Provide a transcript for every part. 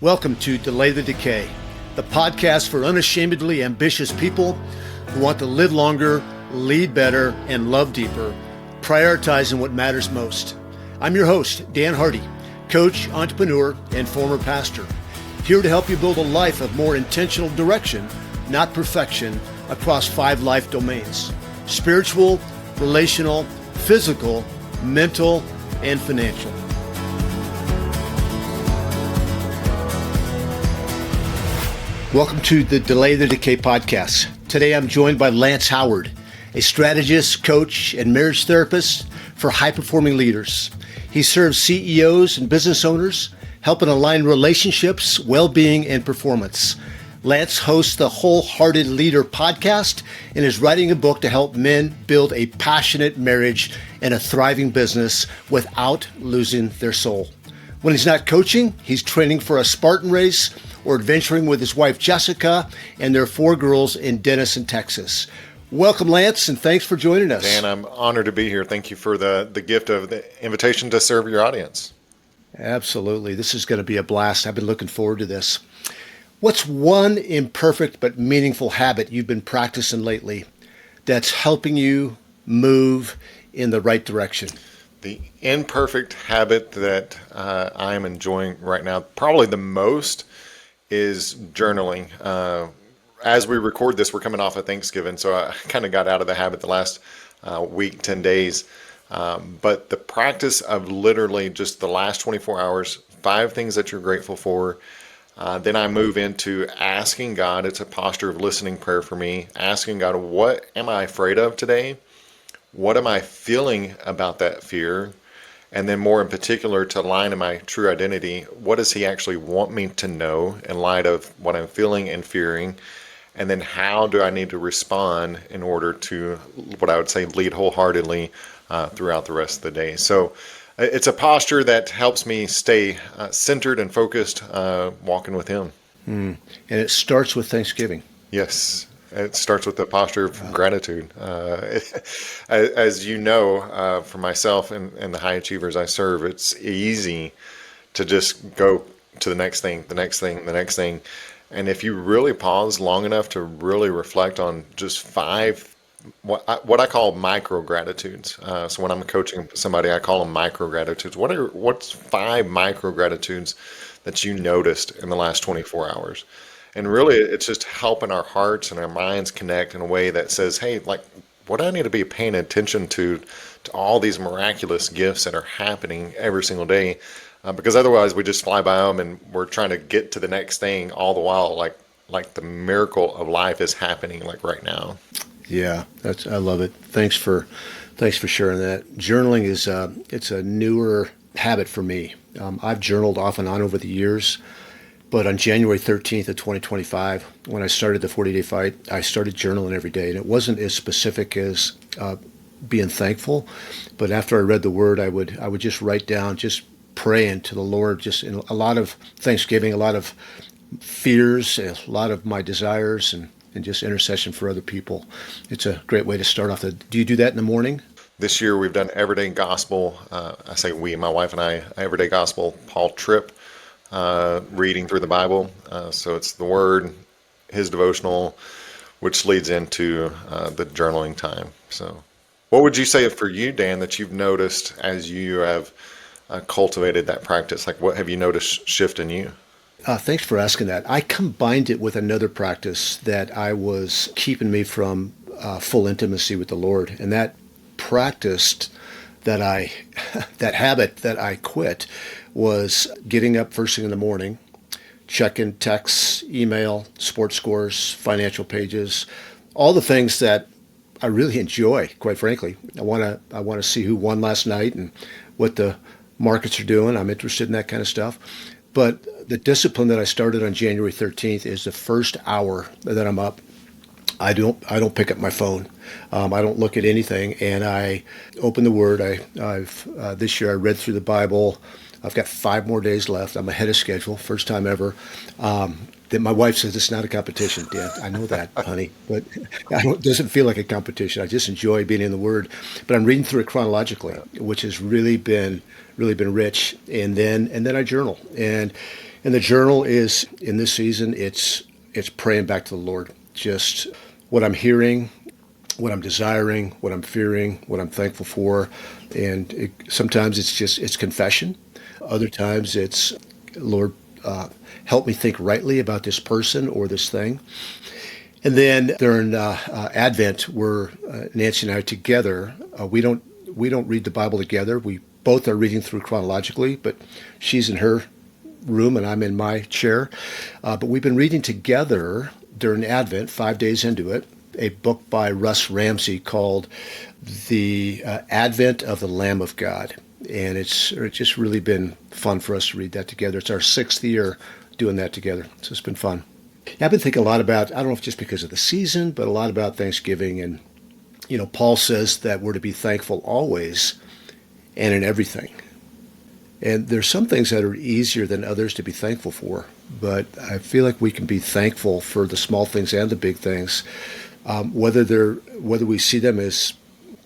Welcome to Delay the Decay, the podcast for unashamedly ambitious people who want to live longer, lead better, and love deeper, prioritizing what matters most. I'm your host, Dan Hardy, coach, entrepreneur, and former pastor, here to help you build a life of more intentional direction, not perfection, across 5 life domains: spiritual, relational, physical, mental, and financial. Welcome to the Delay the Decay podcast. Today I'm joined by Lantz Howard, a strategist, coach, and marriage therapist for high-performing leaders. He serves CEOs and business owners, helping align relationships, well-being, and performance. Lantz hosts the Wholehearted Leader podcast and is writing a book to help men build a passionate marriage and a thriving business without losing their soul. When he's not coaching, he's training for a Spartan race or adventuring with his wife, Jessica, and their 4 girls in Denison, Texas. Welcome, Lantz, and thanks for joining us. Dan, I'm honored to be here. Thank you for the gift of the invitation to serve your audience. Absolutely. This is going to be a blast. I've been looking forward to this. What's one imperfect but meaningful habit you've been practicing lately that's helping you move in the right direction? The imperfect habit that I am enjoying right now, probably the most, is journaling. As we record this, we're coming off of Thanksgiving, so I kind of got out of the habit the last week, 10 days. But the practice of literally just the last 24 hours, 5 things that you're grateful for. Then I move into asking God. It's a posture of listening prayer for me, asking God, what am I afraid of today? What am I feeling about that fear? And then more in particular, to align in my true identity, what does he actually want me to know in light of what I'm feeling and fearing? And then how do I need to respond in order to, what I would say, lead wholeheartedly throughout the rest of the day? So it's a posture that helps me stay centered and focused, walking with him. And it starts with Thanksgiving. Yes. It starts with the posture of gratitude. As you know, for myself and the high achievers I serve, it's easy to just go to the next thing, the next thing, the next thing. And if you really pause long enough to really reflect on just 5, what I call micro gratitudes. So when I'm coaching somebody, I call them micro gratitudes. What's 5 micro gratitudes that you noticed in the last 24 hours? And really, it's just helping our hearts and our minds connect in a way that says, hey, like, what do I need to be paying attention to all these miraculous gifts that are happening every single day? Because otherwise, we just fly by them and we're trying to get to the next thing all the while, like the miracle of life is happening like right now. Yeah, I love it. Thanks for sharing that. Journaling is it's a newer habit for me. I've journaled off and on over the years. But on January 13th of 2025, when I started the 40-day fight, I started journaling every day. And it wasn't as specific as being thankful. But after I read the word, I would just write down, just praying to the Lord, just in a lot of thanksgiving, a lot of fears, a lot of my desires, and just intercession for other people. It's a great way to start off. Do you do that in the morning? This year, we've done Everyday Gospel. I say we, my wife and I, Everyday Gospel, Paul Tripp. Reading through the Bible. So it's the Word, his devotional, which leads into the journaling time. So what would you say for you, Dan, that you've noticed as you have cultivated that practice? Like, what have you noticed shift in you? Thanks for asking that. I combined it with another practice that I was keeping me from full intimacy with the Lord. And that practice that that habit that I quit was getting up first thing in the morning, checking texts, email, sports scores, financial pages, all the things that I really enjoy, quite frankly. I want to see who won last night and what the markets are doing. I'm interested in that kind of stuff. But the discipline that I started on January 13th is the first hour that I'm up, I don't pick up my phone. I don't look at anything, and I open the Word. I've this year I read through the Bible. I've got 5 more days left. I'm ahead of schedule, first time ever. That my wife says it's not a competition, Dan. I know that, honey, but it doesn't feel like a competition. I just enjoy being in the Word. But I'm reading through it chronologically, which has really been rich. And then I journal. And And the journal is, in this season, it's praying back to the Lord. Just what I'm hearing, what I'm desiring, what I'm fearing, what I'm thankful for. And sometimes it's confession. Other times it's, Lord, help me think rightly about this person or this thing. And then during Advent, we're Nancy and I together. We don't read the Bible together. We both are reading through chronologically, but she's in her room and I'm in my chair. But we've been reading together during Advent, 5 days into it, a book by Russ Ramsey called The Advent of the Lamb of God. And it's just really been fun for us to read that together. It's our 6th year doing that together. So it's been fun. I've been thinking a lot about, I don't know if just because of the season, but a lot about Thanksgiving. And, Paul says that we're to be thankful always and in everything. And there's some things that are easier than others to be thankful for. But I feel like we can be thankful for the small things and the big things, whether we see them as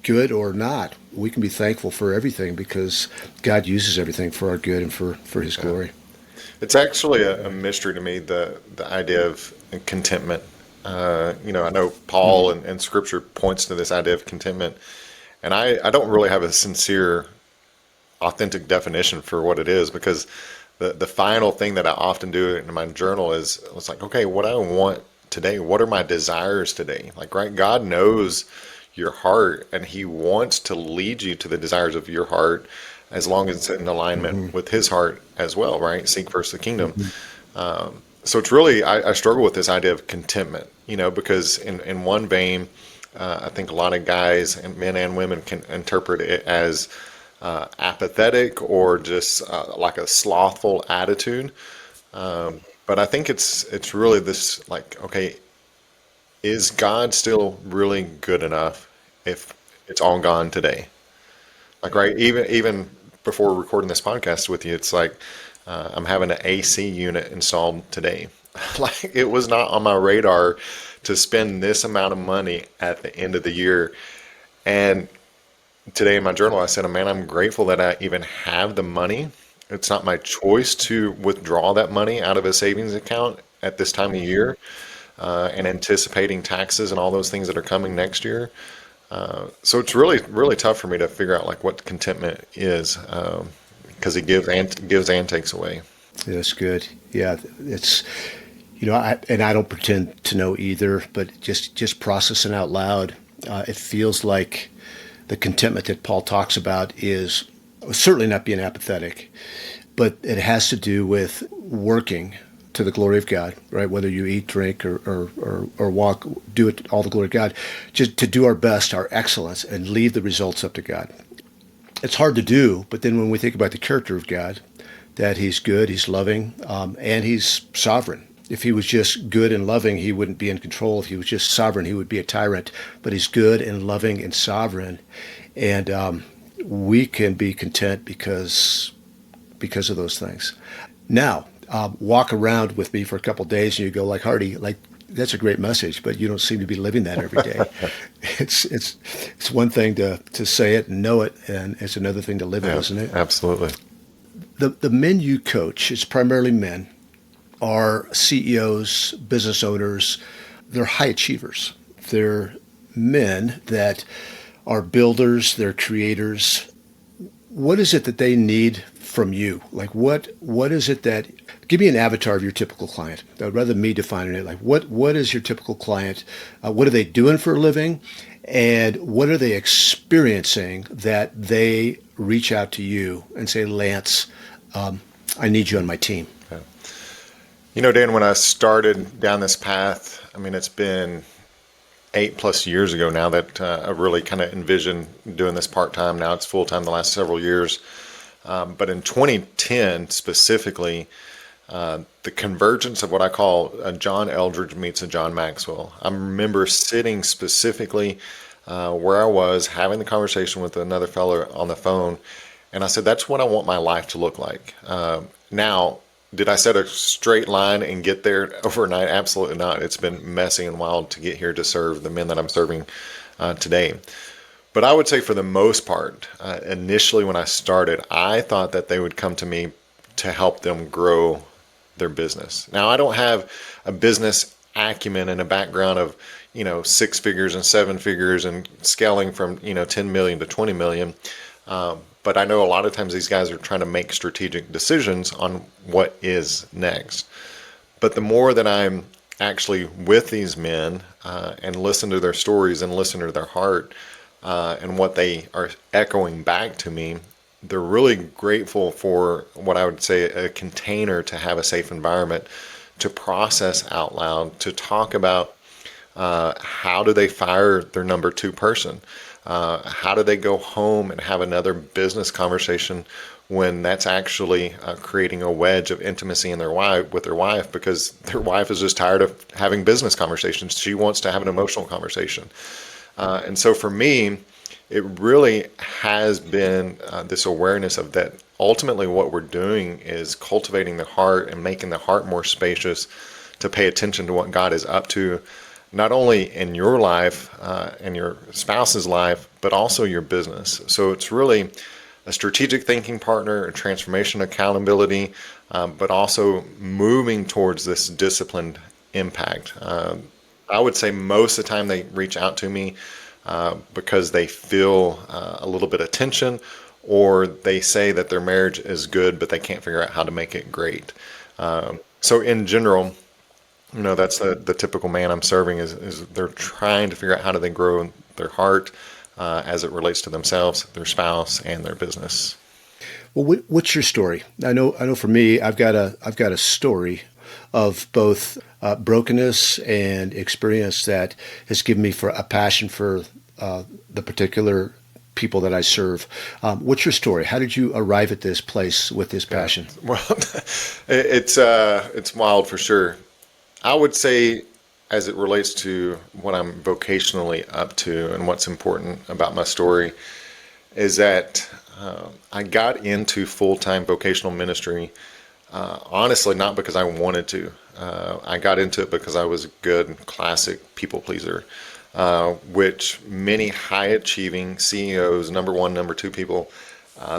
good or not. We can be thankful for everything because God uses everything for our good and for His glory. It's actually a mystery to me, the idea of contentment. I know Paul and Scripture points to this idea of contentment, and I don't really have a sincere, authentic definition for what it is, because the final thing that I often do in my journal is it's like, okay, what I want today, what are my desires today? Like, right, God knows your heart, and He wants to lead you to the desires of your heart, as long as it's in alignment with His heart as well, right? Seek first the kingdom. So it's really, I struggle with this idea of contentment, because in one vein, I think a lot of guys, and men and women, can interpret it as apathetic or just like a slothful attitude. But I think it's really this, like, okay, is God still really good enough if it's all gone today? Like, right, even before recording this podcast with you, it's like I'm having an AC unit installed today. Like, it was not on my radar to spend this amount of money at the end of the year. And today in my journal, I said, man, I'm grateful that I even have the money. It's not my choice to withdraw that money out of a savings account at this time of year, and anticipating taxes and all those things that are coming next year. So it's really, really tough for me to figure out like what contentment is, because it gives and takes away. Yeah, that's good. Yeah, it's, I don't pretend to know either, but just processing out loud, it feels like the contentment that Paul talks about is certainly not being apathetic, but it has to do with working to the glory of God, right? Whether you eat, drink, or walk, do it all the glory of God, just to do our best, our excellence, and leave the results up to God. It's hard to do, but then when we think about the character of God, that He's good, He's loving, and He's sovereign. If He was just good and loving, He wouldn't be in control. If He was just sovereign, He would be a tyrant. But He's good and loving and sovereign, and we can be content because of those things. Now, walk around with me for a couple of days, and you go, like, Hardy, like, that's a great message, but you don't seem to be living that every day. It's one thing to say it and know it, and it's another thing to live it, isn't it? Absolutely. The men you coach, it's primarily men, are CEOs, business owners. They're high achievers. They're men that are builders, they're creators. What is it that they need from you? Like, what is it that, give me an avatar of your typical client, rather than me defining it. Like, what is your typical client? What are they doing for a living? And what are they experiencing that they reach out to you and say, Lantz, I need you on my team? Dan, when I started down this path, I mean, it's been 8+ years ago now that I really kind of envisioned doing this part-time. Now it's full-time the last several years. But in 2010 specifically, the convergence of what I call a John Eldridge meets a John Maxwell. I remember sitting specifically where I was having the conversation with another fellow on the phone, and I said, that's what I want my life to look like. Now, did I set a straight line and get there overnight? Absolutely not. It's been messy and wild to get here to serve the men that I'm serving today. But I would say for the most part, initially when I started, I thought that they would come to me to help them grow their business. Now, I don't have a business acumen and a background of, six figures and seven figures and scaling from, 10 million to 20 million. But I know a lot of times these guys are trying to make strategic decisions on what is next. But the more that I'm actually with these men and listen to their stories and listen to their heart and what they are echoing back to me, they're really grateful for what I would say a container to have a safe environment to process out loud, to talk about how do they fire their number two person? How do they go home and have another business conversation when that's actually creating a wedge of intimacy in with their wife, because their wife is just tired of having business conversations. She wants to have an emotional conversation. And so for me, it really has been this awareness of that ultimately what we're doing is cultivating the heart and making the heart more spacious to pay attention to what God is up to, not only in your life and your spouse's life, but also your business. So it's really a strategic thinking partner, a transformation accountability, but also moving towards this disciplined impact. I would say most of the time they reach out to me because they feel a little bit of tension, or they say that their marriage is good, but they can't figure out how to make it great. So in general, that's the typical man I'm serving is they're trying to figure out how do they grow their heart as it relates to themselves, their spouse, and their business. Well, what's your story? I know for me, I've got a story of both brokenness and experience that has given me for a passion for the particular people that I serve. What's your story? How did you arrive at this place with this passion? Well, it's wild for sure. I would say, as it relates to what I'm vocationally up to and what's important about my story, is that I got into full-time vocational ministry, honestly, not because I wanted to. I got into it because I was a good classic people pleaser, which many high-achieving CEOs, number one, number two people,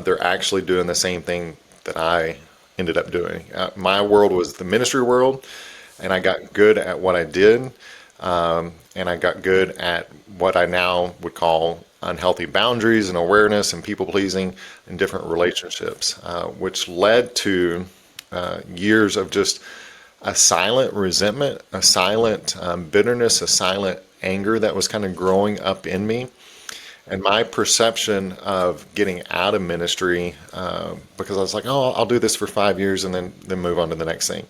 they're actually doing the same thing that I ended up doing. My world was the ministry world, and I got good at what I did, and I got good at what I now would call unhealthy boundaries and awareness and people pleasing in different relationships, which led to years of just a silent resentment, a silent bitterness, a silent anger that was kind of growing up in me. And my perception of getting out of ministry, because I was like, oh, I'll do this for 5 years and then move on to the next thing.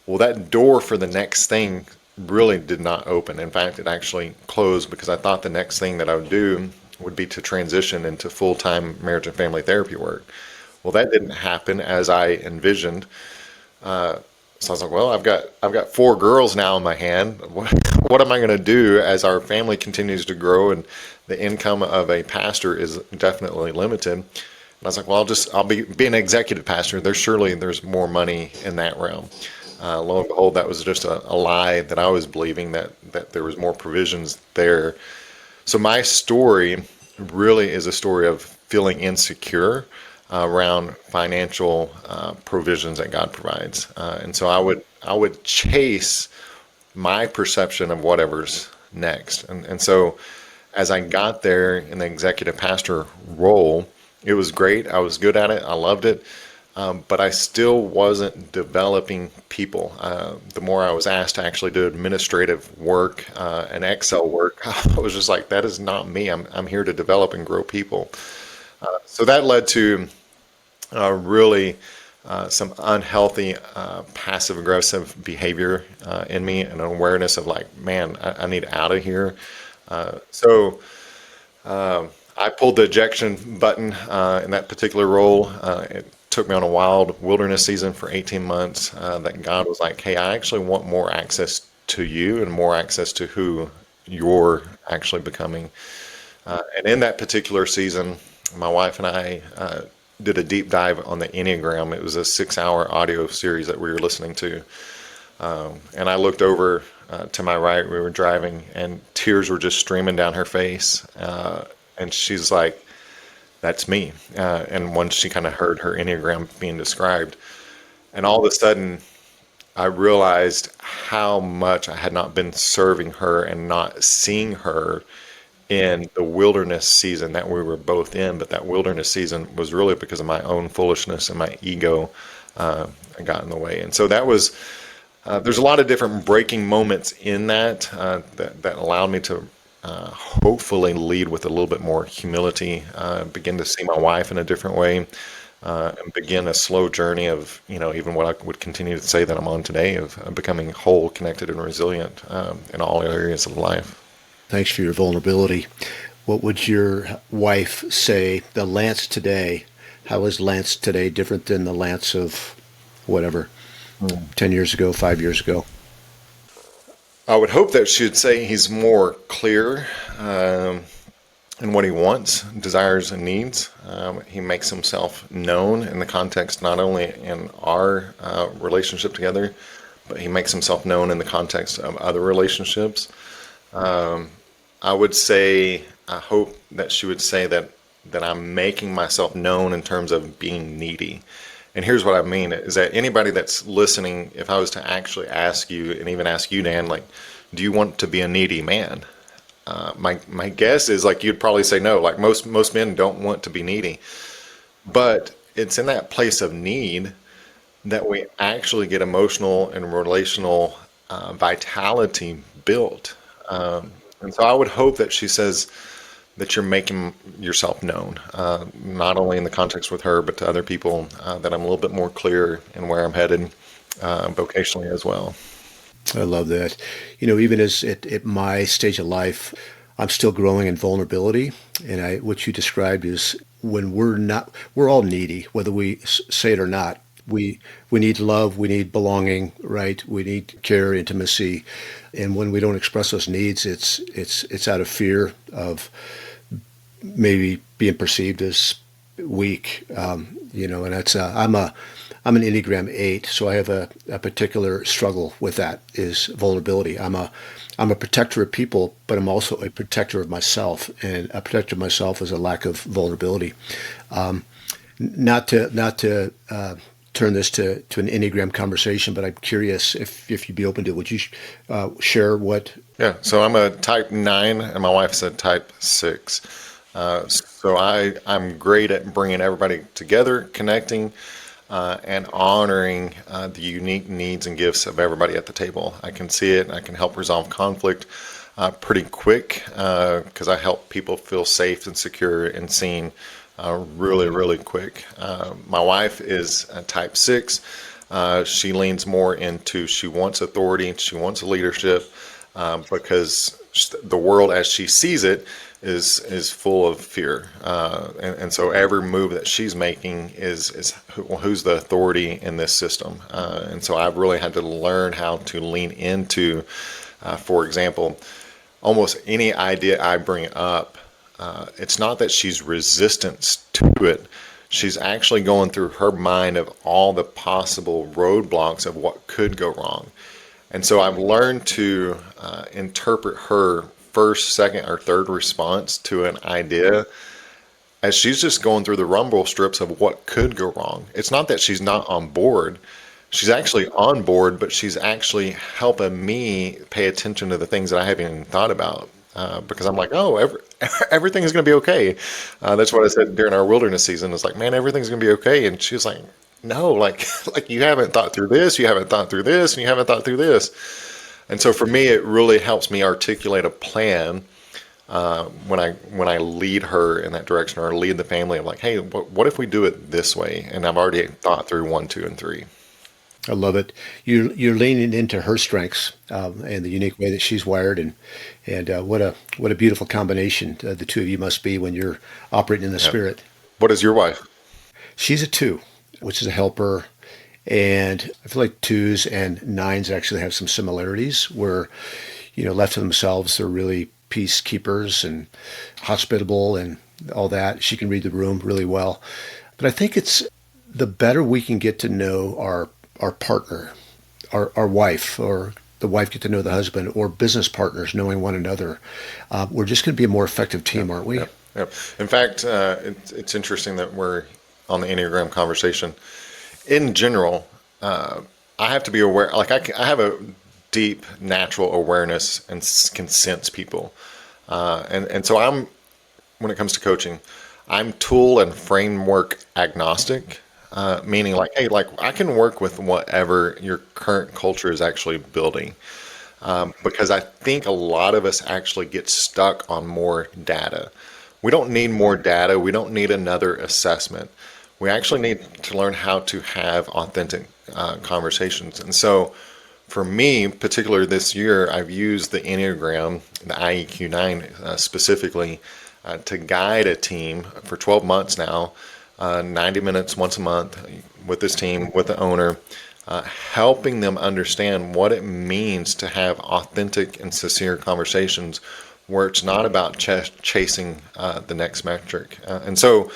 Well, that door for the next thing really did not open. In fact, it actually closed because I thought the next thing that I would do would be to transition into full-time marriage and family therapy work. Well, that didn't happen as I envisioned. So I was like, well, I've got 4 girls now in my hand. What am I going to do as our family continues to grow and the income of a pastor is definitely limited? And I was like, well, I'll be an executive pastor. There's more money in that realm. Lo and behold, that was just a lie that I was believing that there was more provisions there. So my story really is a story of feeling insecure around financial provisions that God provides, and so I would chase my perception of whatever's next, and so as I got there in the executive pastor role, it was great. I was good at it. I loved it. But I still wasn't developing people. The more I was asked to actually do administrative work and Excel work, I was just like, that is not me. I'm here to develop and grow people. So that led to really some unhealthy passive aggressive behavior in me, and an awareness of like, man, I need out of here. So I pulled the ejection button in that particular role. It took me on a wild wilderness season for 18 months that God was like, hey, I actually want more access to you and more access to who you're actually becoming. And in that particular season, my wife and I did a deep dive on the Enneagram. It was a 6-hour audio series that we were listening to. And I looked over to my right, we were driving, and tears were just streaming down her face. And she's like, that's me. And once she kind of heard her Enneagram being described, and all of a sudden, I realized how much I had not been serving her and not seeing her in the wilderness season that we were both in. But that wilderness season was really because of my own foolishness and my ego got in the way. And so that was, there's a lot of different breaking moments in that allowed me to hopefully lead with a little bit more humility, begin to see my wife in a different way, and begin a slow journey of, even what I would continue to say that I'm on today of becoming whole, connected, and resilient in all areas of life. Thanks for your vulnerability. What would your wife say, the Lantz today? How is Lantz today different than the Lantz of whatever, 10 years ago, 5 years ago? I would hope that she would say he's more clear in what he wants, desires, and needs. He makes himself known in the context not only in our relationship together, but he makes himself known in the context of other relationships. I would say, I hope that she would say that I'm making myself known in terms of being needy. And here's what I mean is that anybody that's listening, if I was to actually ask you, and even ask you, Dan, like, do you want to be a needy man? My guess is like you'd probably say no. Like most men don't want to be needy, but it's in that place of need that we actually get emotional and relational vitality built. And so I would hope that she says that you're making yourself known, not only in the context with her, but to other people, that I'm a little bit more clear in where I'm headed vocationally as well. I love that. Even as at my stage of life, I'm still growing in vulnerability. And what you described is when we're all needy, whether we say it or not. We need love, we need belonging, right? We need care, intimacy. And when we don't express those needs, it's out of fear of maybe being perceived as weak. And that's I'm an Enneagram 8, so I have a particular struggle with that is vulnerability. I'm a protector of people, but I'm also a protector of myself, and a protector of myself is a lack of vulnerability. Not to turn this to an Enneagram conversation, but I'm curious if you'd be open to it. Would you share what? Yeah, so I'm a type 9, and my wife's a type 6. So I'm great at bringing everybody together, connecting, and honoring the unique needs and gifts of everybody at the table. I can see it, and I can help resolve conflict pretty quick because I help people feel safe and secure and seen really, really quick. My wife is a type 6. She leans more into she wants authority, she wants leadership because the world as she sees it is full of fear. And so every move that she's making is who's the authority in this system. And so I've really had to learn how to lean into, for example, almost any idea I bring up. It's not that she's resistant to it. She's actually going through her mind of all the possible roadblocks of what could go wrong. And so I've learned to interpret her first, second, or third response to an idea as she's just going through the rumble strips of what could go wrong. It's not that she's not on board. She's actually on board, but she's actually helping me pay attention to the things that I haven't even thought about. Because I'm like, everything is going to be okay. That's what I said during our wilderness season. It's like, man, everything's going to be okay. And she was like, no, like you haven't thought through this, you haven't thought through this, and you haven't thought through this. And so for me, it really helps me articulate a plan when I lead her in that direction or lead the family. I'm like, hey, what if we do it this way? And I've already thought through 1, 2, and 3. I love it. You're leaning into her strengths and the unique way that she's wired, and what a beautiful combination the two of you must be when you're operating in the spirit. What is your wife? She's a 2, which is a helper, and I feel like 2s and 9s actually have some similarities where, left to themselves, they're really peacekeepers and hospitable and all that. She can read the room really well, but I think it's the better we can get to know our partner, our wife, or the wife get to know the husband, or business partners knowing one another, we're just going to be a more effective team, aren't we? Yep. In fact, it's interesting that we're on the Enneagram conversation. In general, I have to be aware. Like I have a deep natural awareness and can sense people, and so when it comes to coaching, I'm tool and framework agnostic. Meaning like, hey, like I can work with whatever your current culture is actually building. Because I think a lot of us actually get stuck on more data. We don't need more data. We don't need another assessment. We actually need to learn how to have authentic conversations. And so for me, particularly this year, I've used the Enneagram, the IEQ 9 specifically, to guide a team for 12 months now, 90 minutes once a month with this team, with the owner, helping them understand what it means to have authentic and sincere conversations where it's not about chasing the next metric. And so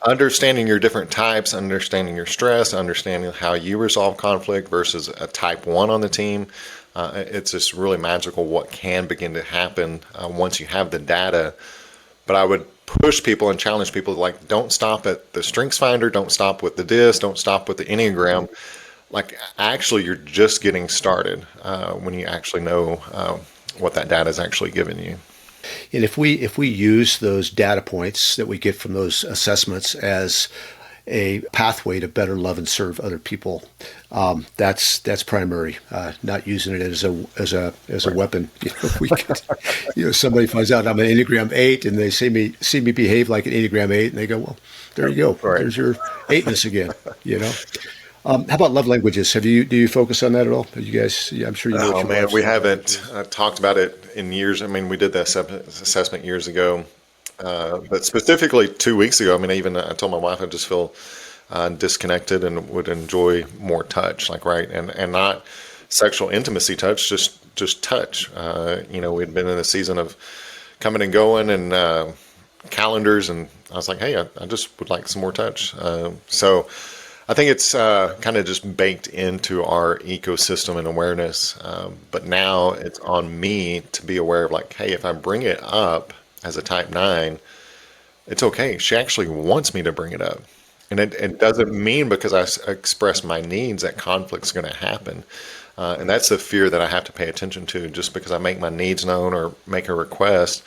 understanding your different types, understanding your stress, understanding how you resolve conflict versus a type 1 on the team, it's just really magical what can begin to happen once you have the data. But I would push people and challenge people like, don't stop at the Strengths Finder, don't stop with the DISC, don't stop with the Enneagram. Like, actually, you're just getting started when you actually know what that data is actually giving you. And if we use those data points that we get from those assessments as a pathway to better love and serve other people, that's primary. Not using it as a weapon. We could, somebody finds out I'm an Enneagram 8 and they see me behave like an Enneagram 8, and they go, well, there you go. Right. There's your 8ness again. How about love languages? Do you focus on that at all? You guys, I'm sure you know. Oh man, we haven't talked about it in years. I mean, we did the assessment years ago, but specifically 2 weeks ago. I mean, I told my wife I just feel disconnected and would enjoy more touch, like right, and not sexual intimacy touch, just touch. We'd been in a season of coming and going and calendars, and I was like, hey, I just would like some more touch. So I think it's kind of just baked into our ecosystem and awareness. But now it's on me to be aware of like, hey, if I bring it up as a type 9, it's okay. She actually wants me to bring it up. And it doesn't mean because I express my needs that conflict's going to happen. And that's the fear that I have to pay attention to. Just because I make my needs known or make a request,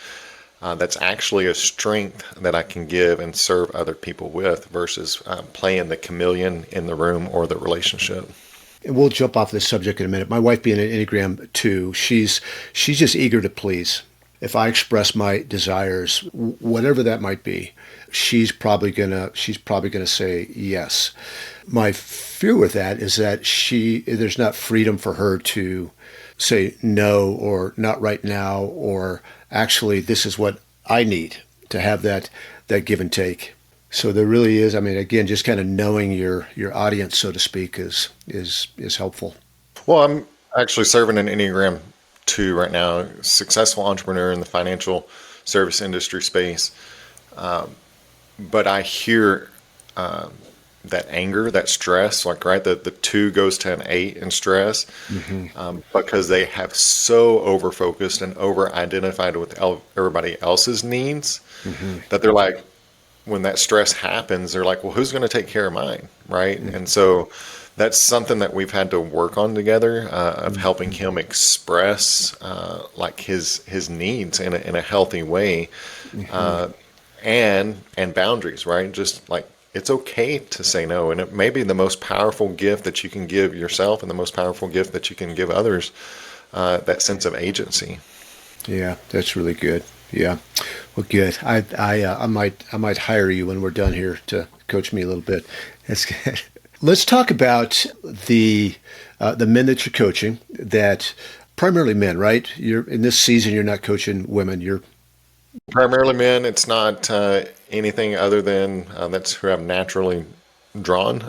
that's actually a strength that I can give and serve other people with versus playing the chameleon in the room or the relationship. And we'll jump off this subject in a minute. My wife being an Enneagram 2, she's just eager to please. If I express my desires, whatever that might be, she's probably gonna say yes. My fear with that is that there's not freedom for her to say no or not right now, or actually this is what I need to have that give and take. So there really is, I mean, again, just kind of knowing your audience, so to speak, is helpful. Well, I'm actually serving an Enneagram 2 right now, successful entrepreneur in the financial service industry space. But I hear that anger, that stress, like, right, the 2 goes to an 8 in stress, because they have so over-focused and over-identified with everybody else's needs, that they're like, when that stress happens, they're like, well, who's going to take care of mine, right? And so that's something that we've had to work on together, of helping him express like his needs in a healthy way, and boundaries, right? Just like, it's okay to say no. And it may be the most powerful gift that you can give yourself and the most powerful gift that you can give others, that sense of agency. Yeah, that's really good. Yeah. Well, good. I might hire you when we're done here to coach me a little bit. That's good. Let's talk about the men that you're coaching, that primarily men, right? You're in this season, you're not coaching women. You're primarily men. It's not anything other than that's who I'm naturally drawn.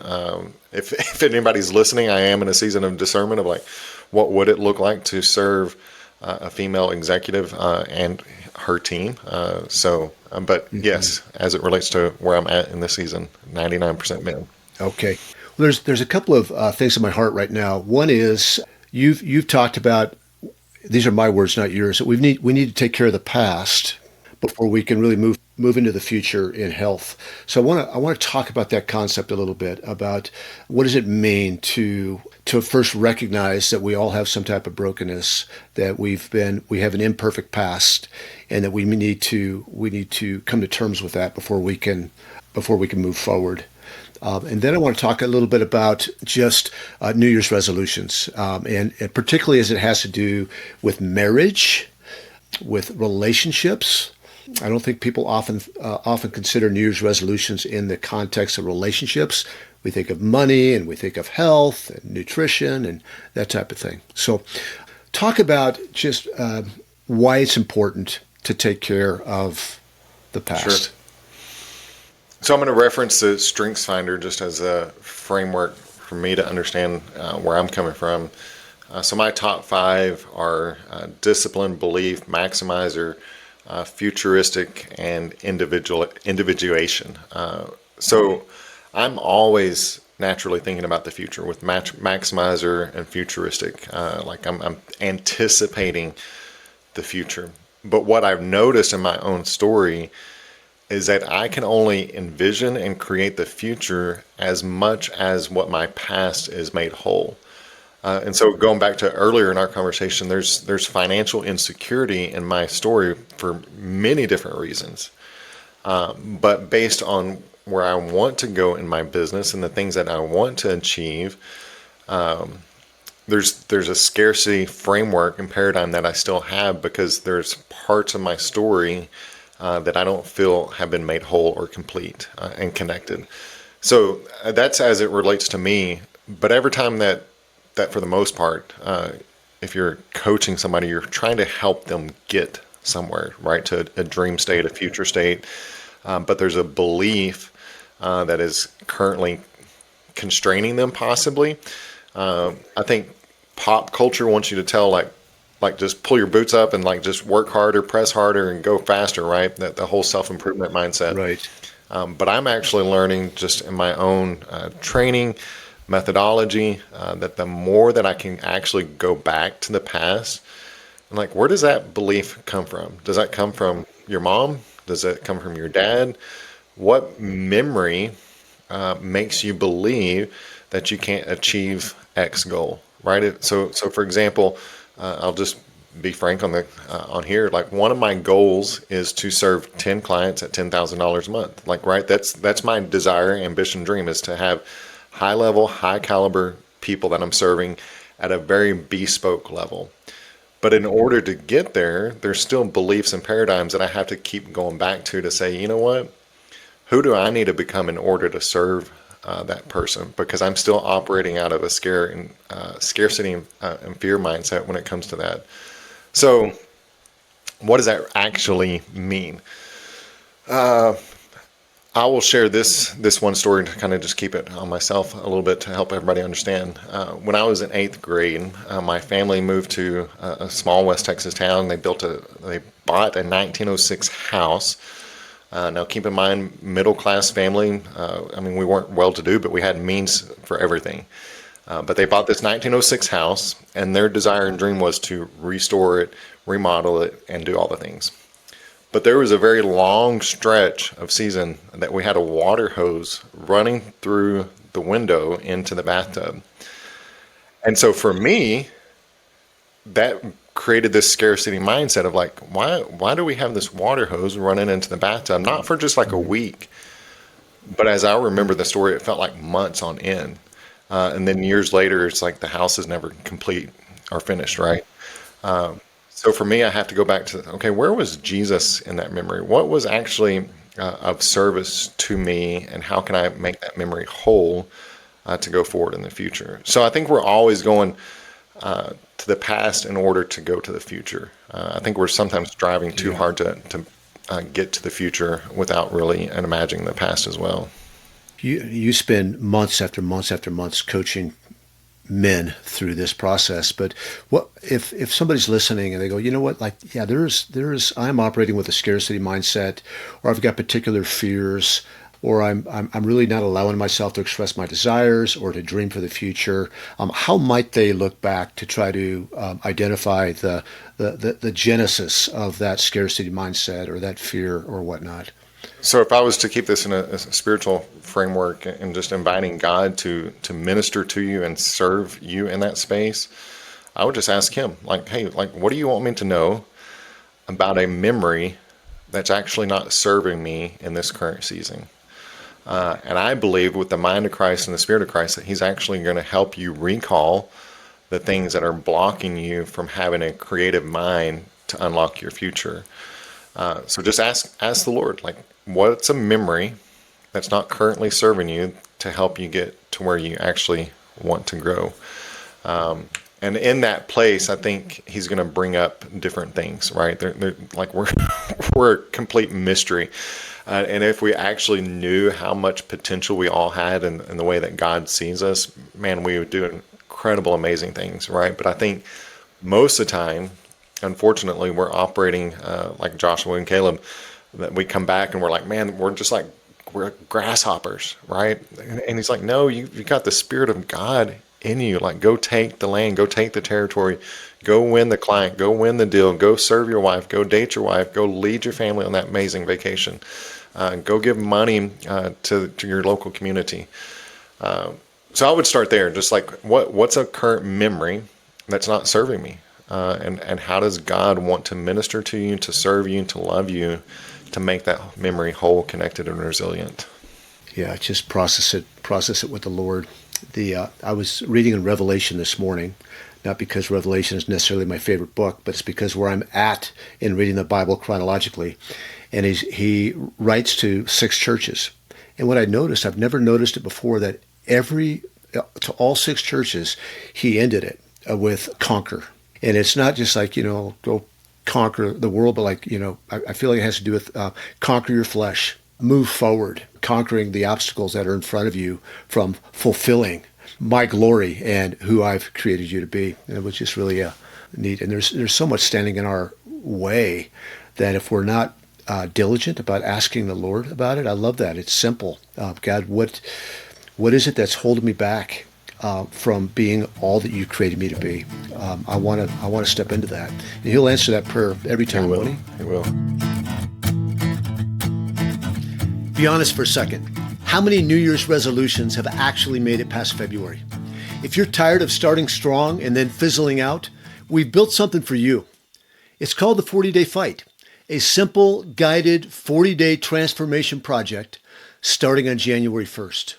If anybody's listening, I am in a season of discernment of like, what would it look like to serve a female executive and her team. But yes, as it relates to where I'm at in this season, 99% men. Okay. Well, there's a couple of things in my heart right now. One is you've talked about, these are my words, not yours, that we need to take care of the past, before we can really move into the future in health. So I want to talk about that concept a little bit, about what does it mean to first recognize that we all have some type of brokenness, that we have an imperfect past, and that we need to come to terms with that before we can move forward. And then I want to talk a little bit about just New Year's resolutions, and particularly as it has to do with marriage, with relationships. I don't think people often consider New Year's resolutions in the context of relationships. We think of money, and we think of health and nutrition and that type of thing. So talk about just why it's important to take care of the past. Sure. So I'm going to reference the Strengths Finder just as a framework for me to understand where I'm coming from. So my top 5 are discipline, belief, maximizer, futuristic, and individuation. So I'm always naturally thinking about the future with maximizer and futuristic. Like I'm anticipating the future. But what I've noticed in my own story is that I can only envision and create the future as much as what my past is made whole. And so going back to earlier in our conversation, there's financial insecurity in my story for many different reasons. But based on where I want to go in my business and the things that I want to achieve, there's a scarcity framework and paradigm that I still have because there's parts of my story that I don't feel have been made whole or complete and connected. So that's as it relates to me. But every time that for the most part, if you're coaching somebody, you're trying to help them get somewhere, right? To a dream state, a future state. But there's a belief that is currently constraining them possibly. I think pop culture wants you to tell like just pull your boots up and like just work harder, press harder, and go faster, right? That the whole self-improvement mindset. Right. But I'm actually learning just in my own training methodology that the more that I can actually go back to the past, and like, where does that belief come from? Does that come from your mom? Does that come from your dad? What memory makes you believe that you can't achieve X goal, right? So for example, I'll just be frank on here. Like one of my goals is to serve 10 clients at $10,000 a month. Like, right, that's my desire, ambition, dream is to have high level, high caliber people that I'm serving at a very bespoke level. But in order to get there, there's still beliefs and paradigms that I have to keep going back to say, you know what, who do I need to become in order to serve that person? Because I'm still operating out of a scarcity and fear mindset when it comes to that. So what does that actually mean? I will share this one story to kind of just keep it on myself a little bit to help everybody understand. When I was in 8th grade, my family moved to a small West Texas town. They bought a 1906 house. Now keep in mind, middle class family. I mean, we weren't well to do, but we had means for everything. But they bought this 1906 house, and their desire and dream was to restore it, remodel it, and do all the things. But there was a very long stretch of season that we had a water hose running through the window into the bathtub. And so for me, that created this scarcity mindset of like, why do we have this water hose running into the bathtub? Not for just like a week, but as I remember the story, it felt like months on end. And then years later, it's like the house is never complete or finished, right? So for me, I have to go back to, okay, where was Jesus in that memory? What was actually of service to me, and how can I make that memory whole to go forward in the future? So I think we're always going to the past in order to go to the future. I think we're sometimes driving too hard to get to the future without really imagining the past as well. You spend months after months after months coaching men through this process, but what if somebody's listening and they go, you know what, like, yeah, there's I'm operating with a scarcity mindset, or I've got particular fears. or I'm really not allowing myself to express my desires or to dream for the future, how might they look back to try to identify the genesis of that scarcity mindset or that fear or whatnot? So if I was to keep this in a spiritual framework and just inviting God to minister to you and serve you in that space, I would just ask him, like, hey, like, what do you want me to know about a memory that's actually not serving me in this current season? And I believe with the mind of Christ and the Spirit of Christ that he's actually going to help you recall the things that are blocking you from having a creative mind to unlock your future. So just ask the Lord, like, what's a memory that's not currently serving you to help you get to where you actually want to grow? And in that place, I think he's going to bring up different things, right? They're like we're a complete mystery. And if we actually knew how much potential we all had in the way that God sees us, man, we would do incredible, amazing things, right? But I think most of the time, unfortunately, we're operating like Joshua and Caleb, that we come back and we're like, man, we're grasshoppers, right? And he's like, no, you got the Spirit of God in you. Like, go take the land, go take the territory, go win the client, go win the deal, go serve your wife, go date your wife, go lead your family on that amazing vacation, go give money to your local community. So I would start there, just like what's a current memory that's not serving me, and how does God want to minister to you, to serve you, to love you, to make that memory whole, connected, and resilient. Yeah, just process it with the Lord. I was reading in Revelation this morning, not because Revelation is necessarily my favorite book, but it's because where I'm at in reading the Bible chronologically. And he writes to 6 churches. And what I noticed, I've never noticed it before, that to all 6 churches, he ended it with conquer. And it's not just like, go conquer the world, but like, I feel like it has to do with conquer your flesh, move forward, conquering the obstacles that are in front of you from fulfilling my glory and who I've created you to be. And it was just really neat. And there's so much standing in our way that if we're not diligent about asking the Lord about it, I love that. It's simple. God, what is it that's holding me back from being all that you created me to be? I want to step into that. And he'll answer that prayer every time, won't he? He will. Be honest for a second. How many New Year's resolutions have actually made it past February? If you're tired of starting strong and then fizzling out, we've built something for you. It's called the 40-Day Fight, a simple, guided 40-day transformation project starting on January 1st.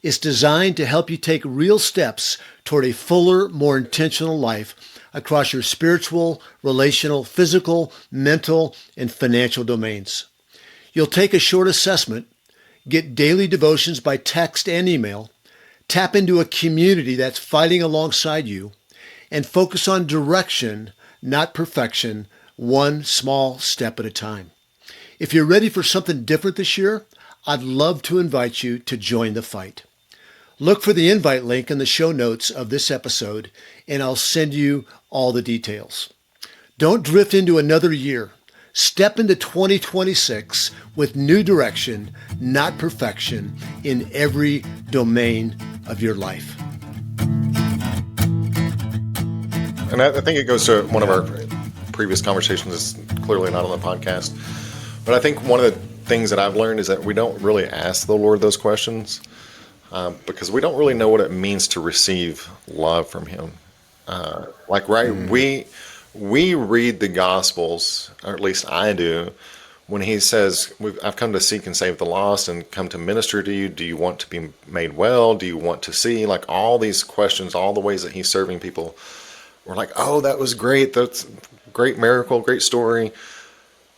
It's designed to help you take real steps toward a fuller, more intentional life across your spiritual, relational, physical, mental, and financial domains. You'll take a short assessment, get daily devotions by text and email, tap into a community that's fighting alongside you, and focus on direction, not perfection, one small step at a time. If you're ready for something different this year, I'd love to invite you to join the fight. Look for the invite link in the show notes of this episode, and I'll send you all the details. Don't drift into another year. Step into 2026 with new direction, not perfection, in every domain of your life. And I think it goes to one of our previous conversations. It's clearly not on the podcast. But I think one of the things that I've learned is that we don't really ask the Lord those questions because we don't really know what it means to receive love from him. We read the Gospels, or at least I do, when he says, I've come to seek and save the lost and come to minister to you. Do you want to be made well? Do you want to see? Like all these questions, all the ways that he's serving people. We're like, oh, that was great. That's a great miracle, great story.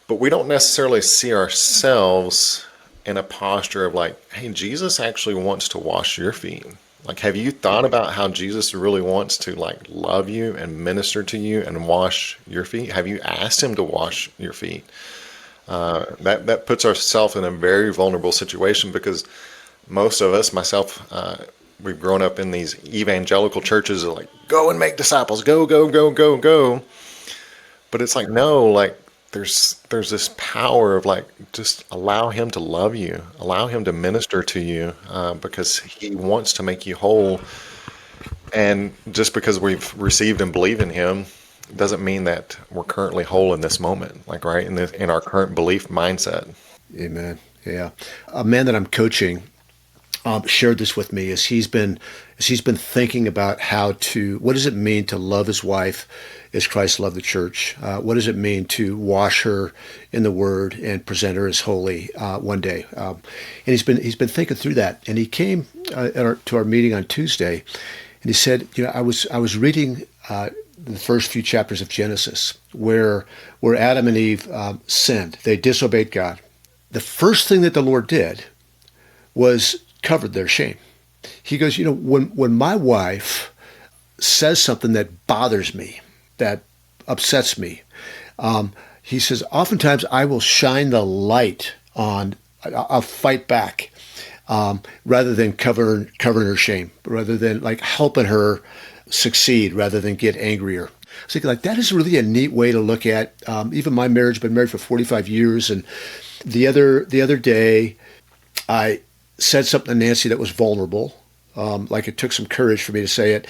But we don't necessarily see ourselves in a posture of like, hey, Jesus actually wants to wash your feet. Like, have you thought about how Jesus really wants to like love you and minister to you and wash your feet? Have you asked him to wash your feet? That puts ourselves in a very vulnerable situation because most of us, myself, we've grown up in these evangelical churches of like, go and make disciples, go, go, go, go, go. But it's like, no, like there's this power of like just allow him to love you, allow him to minister to you, because he wants to make you whole. And just because we've received and believe in him doesn't mean that we're currently whole in this moment, like right in our current belief mindset. Amen. Yeah. A man that I'm coaching shared this with me as he's been thinking about what does it mean to love his wife as Christ loved the church? What does it mean to wash her in the Word and present her as holy one day? And he's been thinking through that. And he came to our meeting on Tuesday, and he said, I was reading the first few chapters of Genesis where Adam and Eve sinned. They disobeyed God. The first thing that the Lord did was covered their shame. He goes, when my wife says something that bothers me, that upsets me, he says, oftentimes I will shine the light on, I'll fight back, rather than covering her shame, rather than like helping her succeed, rather than get angrier. So like that is really a neat way to look at even my marriage. Been married for 45 years, and the other day I said something to Nancy that was vulnerable. Like it took some courage for me to say it,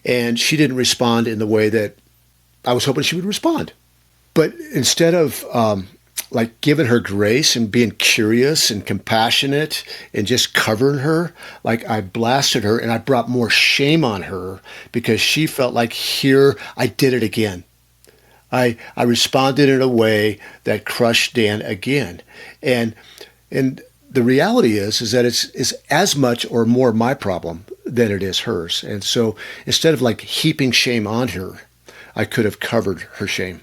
and she didn't respond in the way that I was hoping she would respond. But instead of like giving her grace and being curious and compassionate and just covering her, like I blasted her and I brought more shame on her because she felt like, here, I did it again. I responded in a way that crushed Dan again. And the reality is that it's as much or more my problem than it is hers. And so instead of like heaping shame on her, I could have covered her shame.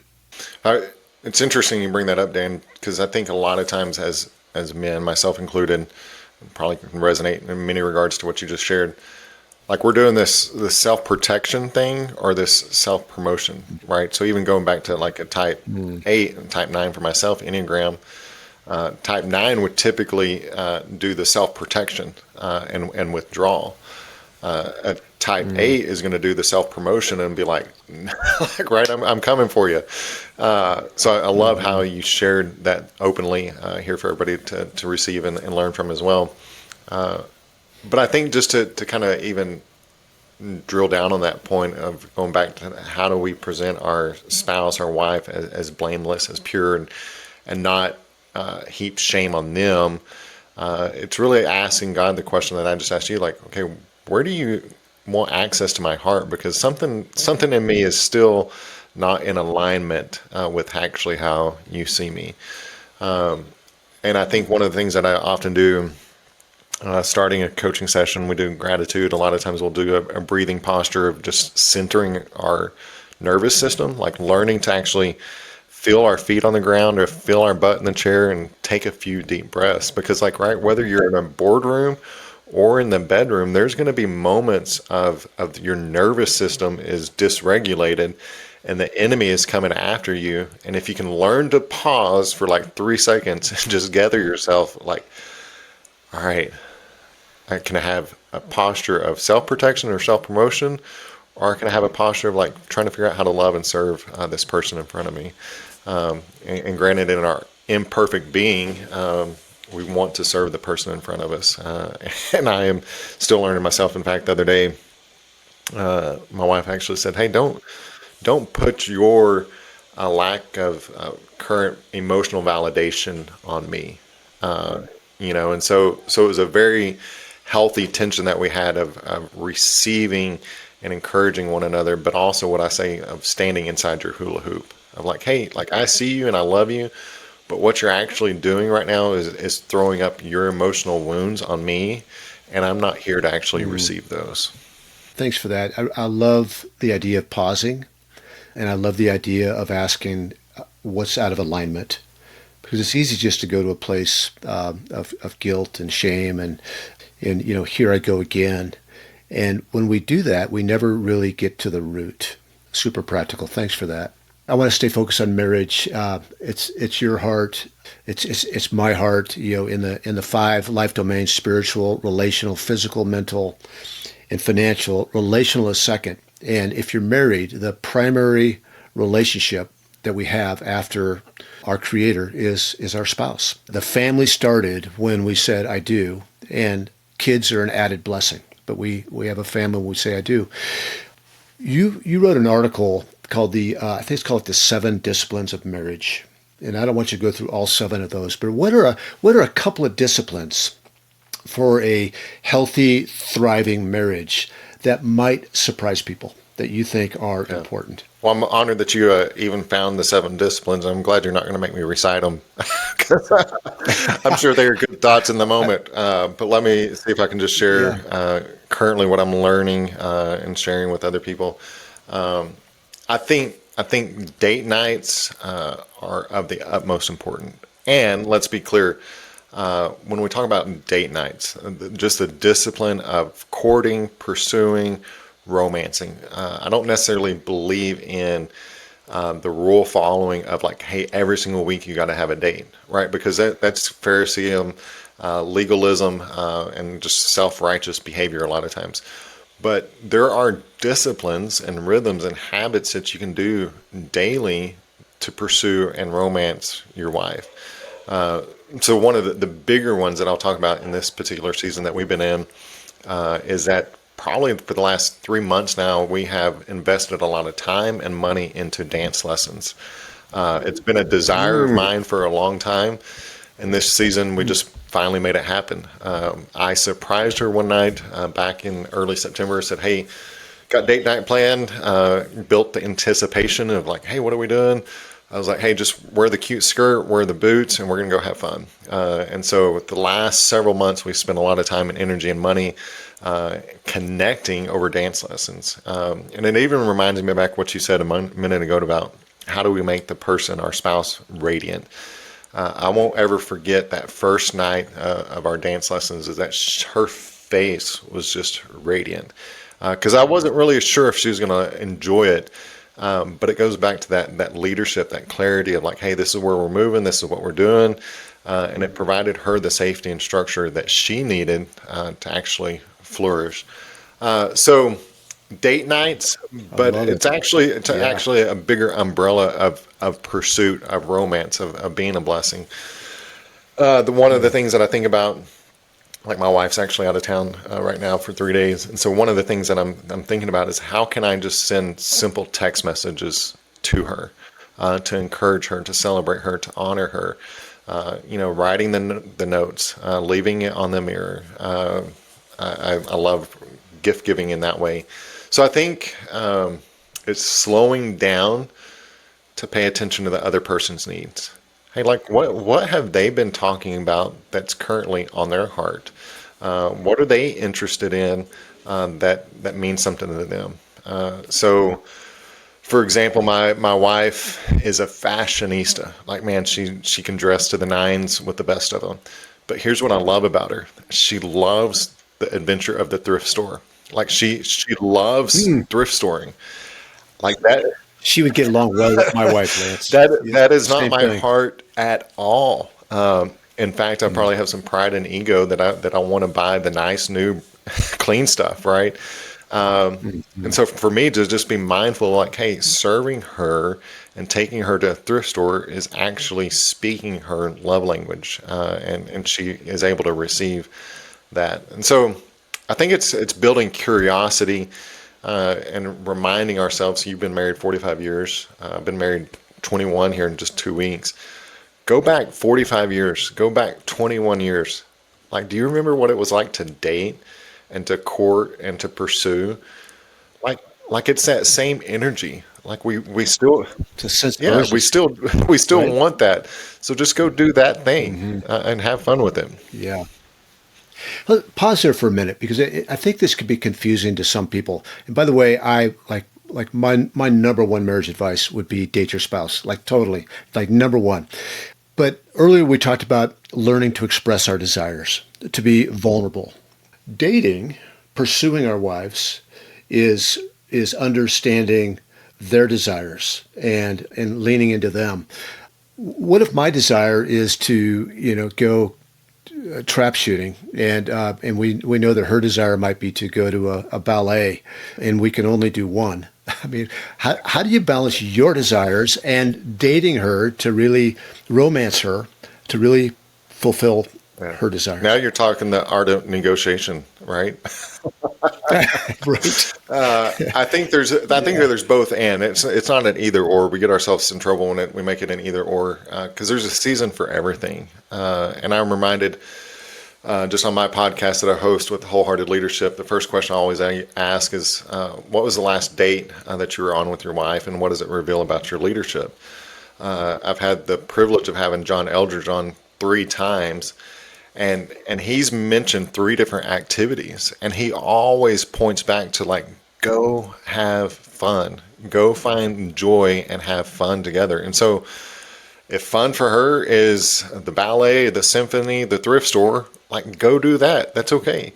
It's interesting you bring that up, Dan, because I think a lot of times as men, myself included, probably can resonate in many regards to what you just shared. Like we're doing this self-protection thing or this self-promotion, right? So even going back to like a type 8 and type 9 for myself, Enneagram, type 9 would typically do the self-protection and withdrawal. A type 8 is going to do the self-promotion and be like right, I'm coming for you. So I love how you shared that openly here for everybody to receive and learn from as well. But I think just to kind of even drill down on that point of going back to how do we present our spouse, our wife as blameless, as pure, and not heap shame on them. It's really asking God the question that I just asked you, like, okay, where do you want access to my heart? Because something in me is still not in alignment with actually how you see me. And I think one of the things that I often do, starting a coaching session, we do gratitude. A lot of times we'll do a breathing posture of just centering our nervous system, like learning to actually feel our feet on the ground or feel our butt in the chair and take a few deep breaths. Because like, right, whether you're in a boardroom or in the bedroom, there's going to be moments of your nervous system is dysregulated and the enemy is coming after you. And if you can learn to pause for like 3 seconds and just gather yourself, like, all right, can I have a posture of self-protection or self-promotion, or can I have a posture of like trying to figure out how to love and serve this person in front of me? And granted, in our imperfect being, we want to serve the person in front of us. And I am still learning myself. In fact, the other day, my wife actually said, hey, don't put your lack of current emotional validation on me. And so it was a very healthy tension that we had of receiving and encouraging one another, but also what I say of standing inside your hula hoop of like, hey, like I see you and I love you, but what you're actually doing right now is throwing up your emotional wounds on me, and I'm not here to actually receive those. Thanks for that. I love the idea of pausing, and I love the idea of asking what's out of alignment, because it's easy just to go to a place of guilt and shame and here I go again. And when we do that, we never really get to the root. Super practical. Thanks for that. I want to stay focused on marriage. It's your heart. It's my heart. In the 5 life domains: spiritual, relational, physical, mental, and financial. Relational is second. And if you're married, the primary relationship that we have after our Creator is our spouse. The family started when we said, I do, and kids are an added blessing. But we have a family when we say, I do. You wrote an article called I think it's called The 7 Disciplines of Marriage. And I don't want you to go through all 7 of those, but what are a couple of disciplines for a healthy, thriving marriage that might surprise people that you think are important? Well, I'm honored that you even found the 7 disciplines. I'm glad you're not going to make me recite them. 'Cause I'm sure they are good thoughts in the moment. But let me see if I can just share currently what I'm learning and sharing with other people. I think date nights are of the utmost importance. And let's be clear, when we talk about date nights, just the discipline of courting, pursuing, romancing. I don't necessarily believe in the rule following of like, hey, every single week you got to have a date, right? Because that's Phariseeism, legalism, and just self-righteous behavior a lot of times. But there are disciplines and rhythms and habits that you can do daily to pursue and romance your wife. So one of the bigger ones that I'll talk about in this particular season that we've been in is that probably for the last 3 months now, we have invested a lot of time and money into dance lessons. It's been a desire of mine for a long time. And this season, we just finally made it happen. I surprised her one night back in early September, said, hey, got date night planned, built the anticipation of like, hey, what are we doing? I was like, hey, just wear the cute skirt, wear the boots, and we're going to go have fun. And so the last several months, we spent a lot of time and energy and money connecting over dance lessons. And it even reminds me back what you said a minute ago about how do we make the person, our spouse, radiant. I won't ever forget that first night of our dance lessons is that her face was just radiant. Because I wasn't really sure if she was going to enjoy it. But it goes back to that leadership, that clarity of like, hey, this is where we're moving, this is what we're doing. And it provided her the safety and structure that she needed to actually flourish. So date nights, but it's actually a bigger umbrella of pursuit, of romance, of being a blessing. One of the things that I think about, like my wife's actually out of town right now for 3 days. And so one of the things that I'm thinking about is how can I just send simple text messages to her to encourage her, to celebrate her, to honor her, writing the notes, leaving it on the mirror. I love gift giving in that way. So I think it's slowing down to pay attention to the other person's needs. Hey, like what have they been talking about that's currently on their heart? What are they interested in that means something to them? So, for example, my wife is a fashionista. Like, man, she can dress to the nines with the best of them. But here's what I love about her: she loves the adventure of the thrift store. Like she loves thrift storing. Like that. She would get along well with my wife, Lance. That is not my thing. heart at all. In fact, I probably have some pride and ego that I want to buy the nice new clean stuff, right? And so for me to just be mindful, like, hey, serving her and taking her to a thrift store is actually speaking her love language, and she is able to receive that. And so I think it's building curiosity. And reminding ourselves, you've been married 45 years. I've been married 21 here in just 2 weeks. Go back 45 years. Go back 21 years. Like, do you remember what it was like to date and to court and to pursue? Like it's that same energy. Like we still, It's a sense of we still right? want that. So just go do that thing and have fun with it. Yeah. Well, pause there for a minute because I think this could be confusing to some people. And by the way, I like my number one marriage advice would be date your spouse, like totally, like number one. But earlier we talked about learning to express our desires, to be vulnerable. Dating, pursuing our wives, is understanding their desires and leaning into them. What if my desire is to go trap shooting, and we know that her desire might be to go to a ballet, and we can only do one. I mean, how do you balance your desires and dating her to really romance her, to really fulfill Yeah. her Now desires? you're talking the art of negotiation, right? Right. I think that Yeah. there's both and it's not an either or. We get ourselves in trouble when we make it an either or because there's a season for everything. And I'm reminded just on my podcast that I host with Wholehearted Leadership, the first question I always ask is, what was the last date that you were on with your wife, and what does it reveal about your leadership? I've had the privilege of having John Eldridge on 3 times, and he's mentioned 3 different activities, and he always points back to like, go have fun, go find joy and have fun together. And so if fun for her is the ballet, the symphony, the thrift store, like go do that. That's okay.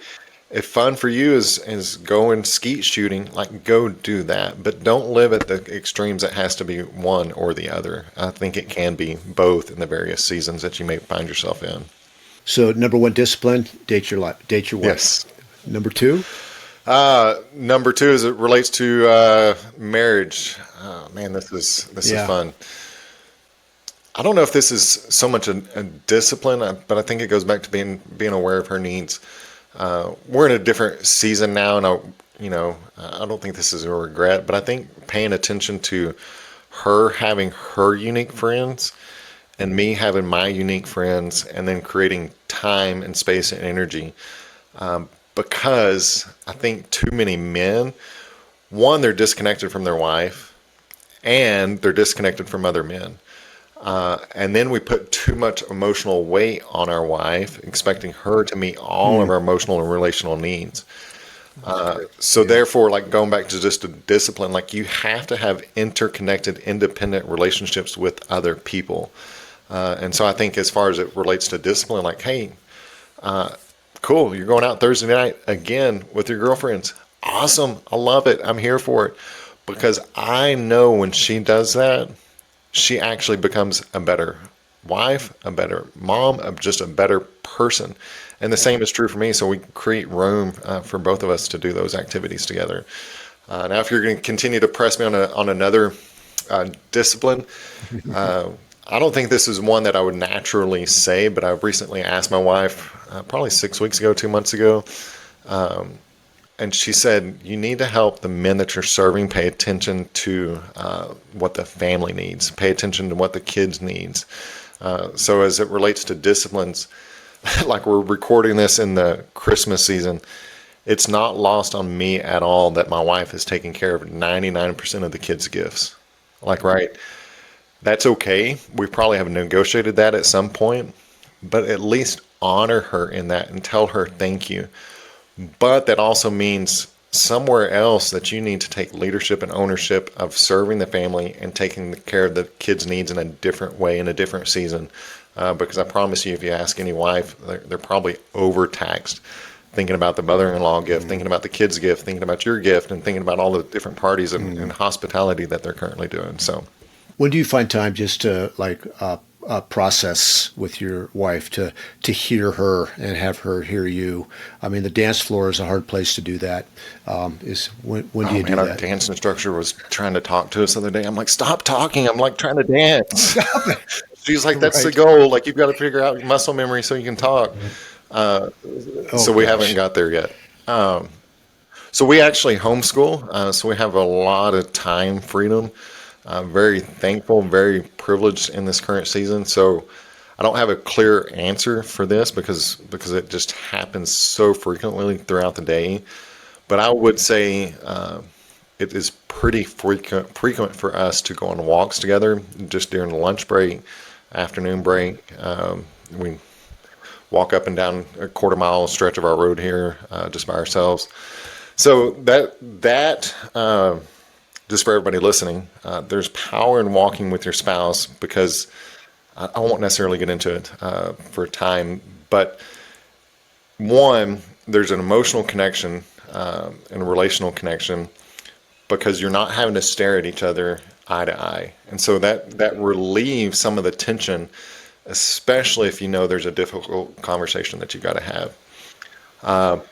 If fun for you is going skeet shooting, like go do that. But don't live at the extremes. It has to be one or the other. I think it can be both in the various seasons that you may find yourself in. So number one discipline, date your wife. Yes. Number two, Number two, as it relates to marriage. Oh, man, this is yeah. fun. I don't know if this is so much a discipline, but I think it goes back to being aware of her needs. We're in a different season now, and I don't think this is a regret, but I think paying attention to her having her unique friends and me having my unique friends, and then creating time and space and energy. Because I think too many men, one, they're disconnected from their wife, and they're disconnected from other men. And then we put too much emotional weight on our wife, expecting her to meet all of Hmm. our emotional and relational needs. That's good. So Yeah. therefore, like going back to just a discipline, like you have to have interconnected, independent relationships with other people. And so I think as far as it relates to discipline, like, hey, cool, you're going out Thursday night again with your girlfriends. Awesome. I love it. I'm here for it. Because I know when she does that, she actually becomes a better wife, a better mom, just a better person. And the same is true for me. So we create room for both of us to do those activities together. Now, if you're going to continue to press me on another discipline, I don't think this is one that I would naturally say, but I've recently asked my wife, probably 6 weeks ago, 2 months ago, and she said, you need to help the men that you're serving pay attention to what the family needs, pay attention to what the kids needs. So as it relates to disciplines, like we're recording this in the Christmas season, it's not lost on me at all that my wife is taking care of 99% of the kids' gifts. Like, right, that's okay. We probably have negotiated that at some point, but at least honor her in that and tell her thank you. But that also means somewhere else that you need to take leadership and ownership of serving the family and taking care of the kids' needs in a different way, in a different season. Because I promise you, if you ask any wife, they're probably overtaxed thinking about the mother-in-law gift, thinking about the kids' gift, thinking about your gift, and thinking about all the different parties and hospitality that they're currently doing. So, When do you find time just to process with your wife to hear her and have her hear you? I mean, the dance floor is a hard place to do that. Is when do oh you do man, our that? dance instructor was trying to talk to us the other day. I'm like, stop talking. I'm like trying to dance. Stop it. She's like, that's the Right. goal. Like, you've got to figure out muscle memory so you can talk. Oh So we haven't gosh. got there yet. So we actually homeschool. So we have a lot of time freedom. I'm very thankful, very privileged in this current season. So I don't have a clear answer for this because it just happens so frequently throughout the day. But I would say it is pretty frequent for us to go on walks together just during the lunch break, afternoon break. We walk up and down a quarter mile stretch of our road here just by ourselves. So just for everybody listening, there's power in walking with your spouse because I won't necessarily get into it for time, but one, there's an emotional connection and a relational connection because you're not having to stare at each other eye to eye. And so that relieves some of the tension, especially if you know there's a difficult conversation that you got to have.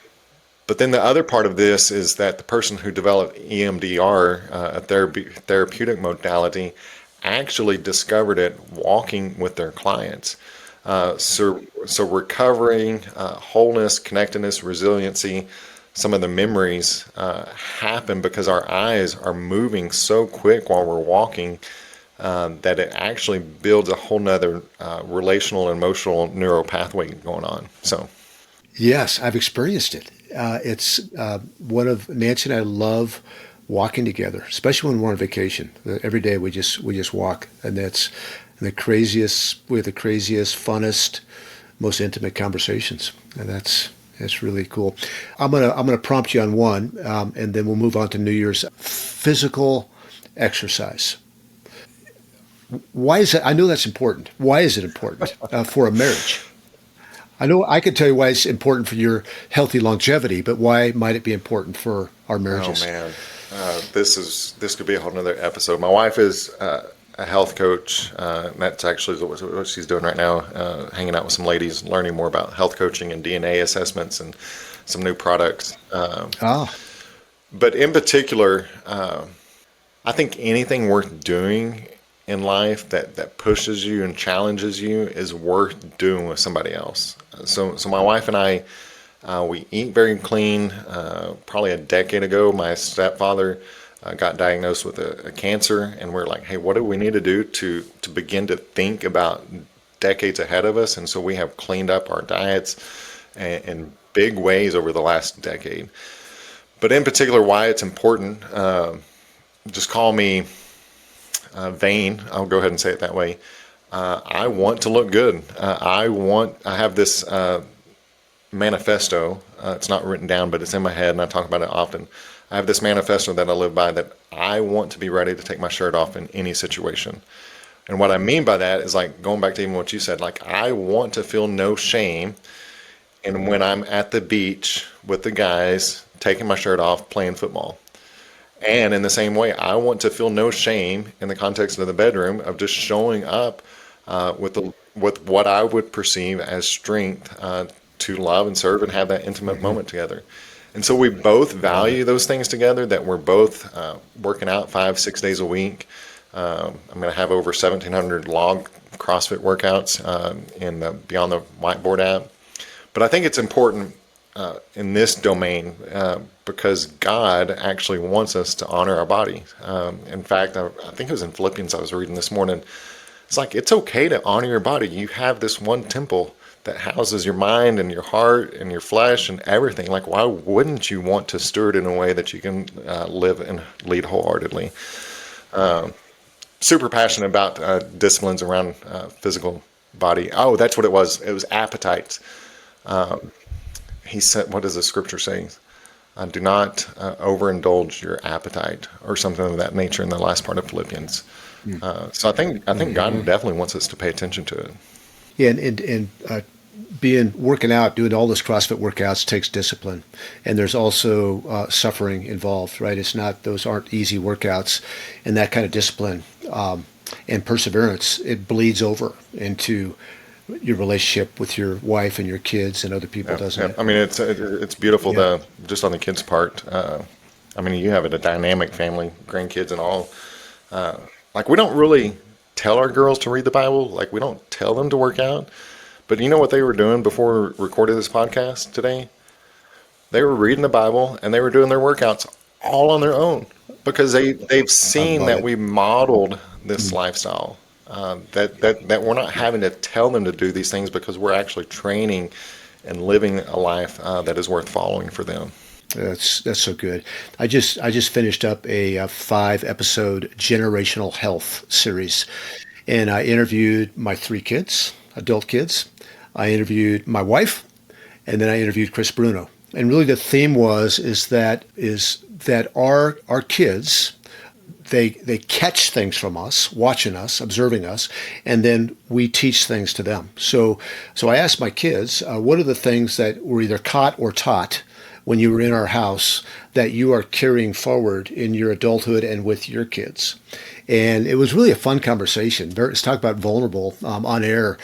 But then the other part of this is that the person who developed EMDR, a therapeutic modality, actually discovered it walking with their clients. So recovering, wholeness, connectedness, resiliency, some of the memories happen because our eyes are moving so quick while we're walking that it actually builds a whole nother relational and emotional neural pathway going on. So, Yes, I've experienced it. It's one of Nancy and I love walking together, especially when we're on vacation. Every day we just walk, and that's the craziest, we have the craziest, funnest, most intimate conversations, and that's really cool. I'm gonna prompt you on one, and then we'll move on to New Year's. Physical exercise. Why is that? I know that's important. Why is it important for a marriage? I know I could tell you why it's important for your healthy longevity, but why might it be important for our marriages? oh man, this could be a whole nother episode. My wife is a health coach. And that's actually what she's doing right now, hanging out with some ladies, learning more about health coaching and DNA assessments and some new products. Ah, But in particular, I think anything worth doing in life that pushes you and challenges you is worth doing with somebody else. So my wife and I, we eat very clean. Probably a decade ago, my stepfather got diagnosed with a cancer, and we're like, hey, what do we need to do to begin to think about decades ahead of us? And so we have cleaned up our diets in big ways over the last decade. But in particular, why it's important, just call me vain. I'll go ahead and say it that way. I want to look good. I have this manifesto. It's not written down, but it's in my head, and I talk about it often. I have this manifesto that I live by, that I want to be ready to take my shirt off in any situation. And what I mean by that is, like, going back to even what you said, like, I want to feel no shame. And when I'm at the beach with the guys, taking my shirt off, playing football. And in the same way, I want to feel no shame in the context of the bedroom of just showing up with what I would perceive as strength to love and serve and have that intimate moment together. And so we both value those things together, that we're both working out 5-6 days a week. I'm going to have over 1,700 log CrossFit workouts in the Beyond the Whiteboard app. But I think it's important in this domain because God actually wants us to honor our body. In fact, I think it was in Philippians I was reading this morning. It's like, it's okay to honor your body. You have this one temple that houses your mind and your heart and your flesh and everything. Like, why wouldn't you want to stir it in a way that you can live and lead wholeheartedly? Super passionate about disciplines around physical body. Oh, that's what it was. It was appetites. He said, what does the scripture say? Do not overindulge your appetite, or something of that nature, in the last part of Philippians. So I think God definitely wants us to pay attention to it. yeah, and working out, doing all those CrossFit workouts takes discipline, and there's also suffering involved, right? Those aren't easy workouts, and that kind of discipline and perseverance, it bleeds over into your relationship with your wife and your kids and other people, doesn't it? I mean, it's beautiful. Yeah. Just on the kids' part. I mean, you have a dynamic family, grandkids and all. Like, we don't really tell our girls to read the Bible. Like, we don't tell them to work out. But you know what they were doing before we recorded this podcast today? They were reading the Bible, and they were doing their workouts all on their own, because they've seen that we modeled this lifestyle. That we're not having to tell them to do these things, because we're actually training and living a life that is worth following for them. That's so good. I just finished up a 5-episode generational health series, and I interviewed my 3 kids, adult kids. I interviewed my wife, and then I interviewed Chris Bruno. And really, the theme is that our kids, they catch things from us, watching us, observing us, and then we teach things to them. So I asked my kids, what are the things that were either caught or taught when you were in our house that you are carrying forward in your adulthood and with your kids? And it was really a fun conversation. Let's talk about vulnerable on air.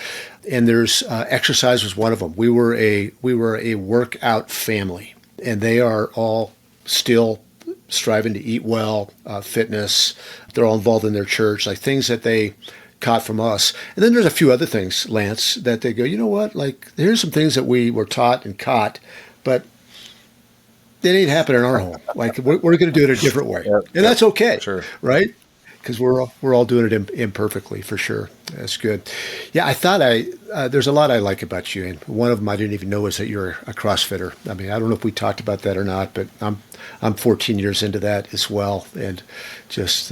And there's exercise was one of them. We were a workout family. and they are all still striving to eat well, fitness. They're all involved in their church, like things that they caught from us. And then there's a few other things, Lance, that they go, you know what? Like, here's some things that we were taught and caught, but it ain't happening in our home. Like, we're going to do it a different way, and that's okay, Sure. right? Because we're all doing it imperfectly, for sure. That's good. Yeah, I thought there's a lot I like about you, and one of them I didn't even know is that you're a CrossFitter. I mean, I don't know if we talked about that or not, but I'm 14 years into that as well, and just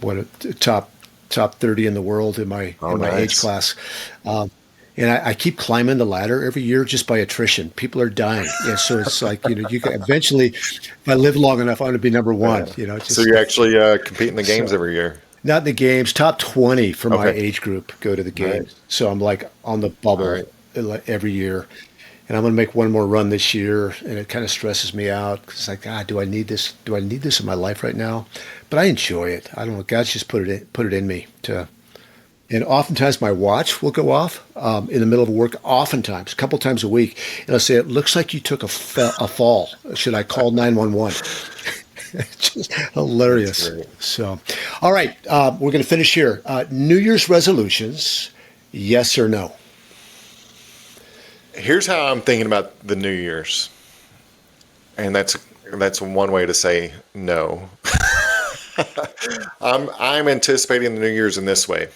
what a top 30 in the world in my Nice. age class. And I keep climbing the ladder every year just by attrition. People are dying. And so it's like, you can eventually, if I live long enough, I'm going to be number one. So you actually compete in the games every year? Not in the games. Top 20 for my Okay. age group go to the games. Nice. So I'm like on the bubble All right. every year. And I'm going to make one more run this year. And it kind of stresses me out because it's like, God, do I need this? Do I need this in my life right now? But I enjoy it. I don't know. God's just put it in me to. And oftentimes my watch will go off in the middle of work, oftentimes, a couple times a week. And I'll say, it looks like you took a fall. Should I call 911? It's just hilarious. That's great. So, all right, we're going to finish here. New Year's resolutions, yes or no? Here's how I'm thinking about the New Year's, and that's one way to say no. I'm anticipating the New Year's in this way.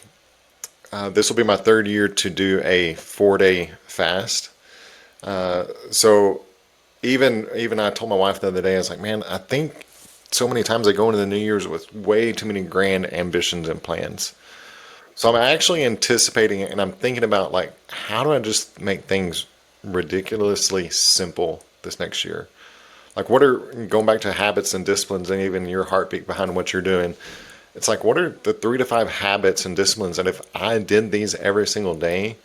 This will be my third year to do a 4-day fast. So even I told my wife the other day, I was like, man, I think so many times I go into the New Year's with way too many grand ambitions and plans. So I'm actually anticipating it, and I'm thinking about, like, how do I just make things ridiculously simple this next year? Like, what are, going back to habits and disciplines and even your heartbeat behind what you're doing, it's like, what are the 3 to 5 habits and disciplines that if I did these every single day,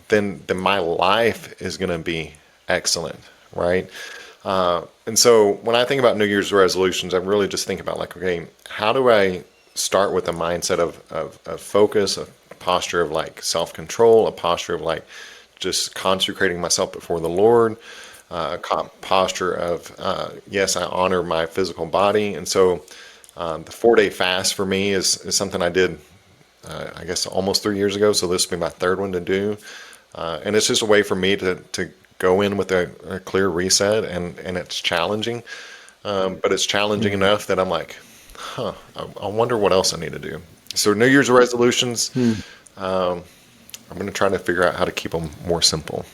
then my life is going to be excellent, right? And so when I think about New Year's resolutions, I really just think about, like, okay, how do I start with a mindset of focus, a posture of, like, self-control, a posture of, like, just consecrating myself before the Lord, a posture of, yes, I honor my physical body. And so the 4-day fast for me is something I did, I guess, almost 3 years ago. So this will be my third one to do. And it's just a way for me to go in with a clear reset, and it's challenging. But it's challenging enough that I'm like, I wonder what else I need to do. So New Year's resolutions, I'm going to try to figure out how to keep them more simple.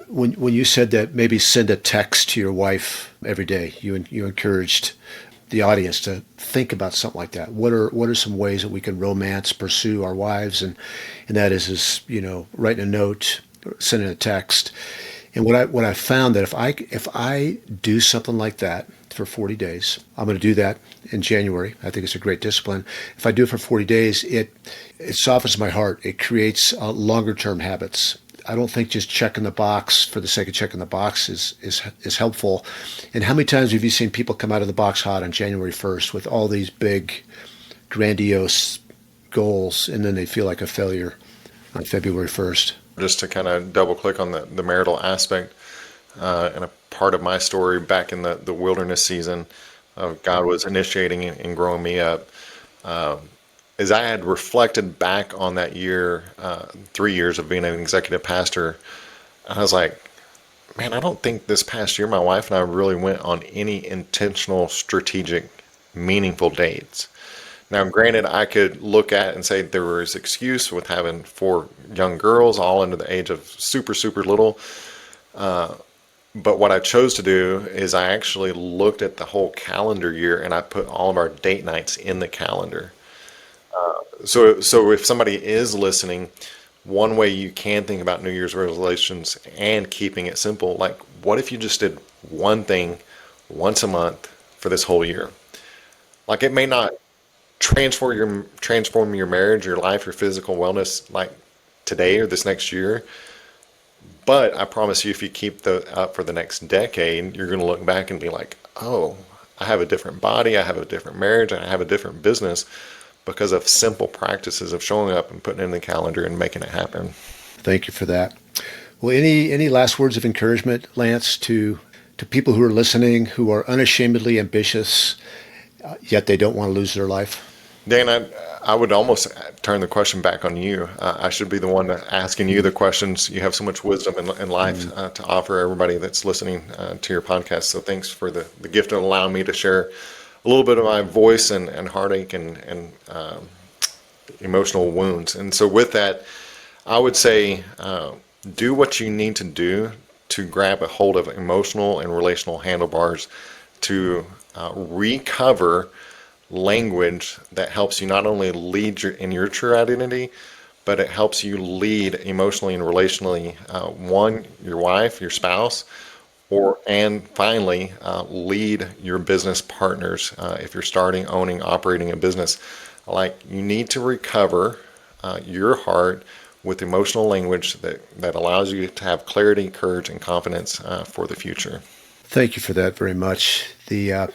When you said that maybe send a text to your wife every day, you encouraged the audience to think about something like that. What are some ways that we can pursue our wives, and that is writing a note, sending a text. And what I found that if I do something like that for 40 days, I'm going to do that in January. I think it's a great discipline. If I do it for 40 days, it softens my heart. It creates longer term habits. I don't think just checking the box for the sake of checking the box is helpful. And how many times have you seen people come out of the box hot on January 1st with all these big, grandiose goals, and then they feel like a failure on February 1st? Just to kind of double click on the marital aspect, and a part of my story back in the wilderness season of God was initiating and growing me up, as I had reflected back on that year, 3 years of being an executive pastor, I was like, man, I don't think this past year my wife and I really went on any intentional, strategic, meaningful dates. Now, granted, I could look at and say there was excuse with having 4 young girls, all under the age of super, super little. But what I chose to do is I actually looked at the whole calendar year, and I put all of our date nights in the calendar. So if somebody is listening, one way you can think about New Year's resolutions and keeping it simple, like, what if you just did one thing once a month for this whole year? Like, it may not transform your marriage, your life, your physical wellness, like today or this next year, but I promise you, if you keep that up for the next decade, you're going to look back and be like, oh, I have a different body, I have a different marriage, I have a different business, because of simple practices of showing up and putting it in the calendar and making it happen. Thank you for that. Well, any last words of encouragement, Lance, to to people who are listening, who are unashamedly ambitious, yet they don't want to lose their life? Dan, I would almost turn the question back on you. I should be the one asking you the questions. You have so much wisdom in life to offer everybody that's listening to your podcast. So thanks for the gift of allowing me to share a little bit of my voice and heartache and emotional wounds. And so with that, I would say do what you need to do to grab a hold of emotional and relational handlebars to recover language that helps you not only lead in your true identity, but it helps you lead emotionally and relationally, one, your wife, your spouse, and finally, lead your business partners. If you're starting, owning, operating a business, like you need to recover your heart with emotional language that allows you to have clarity, courage, and confidence for the future. Thank you for that very much. The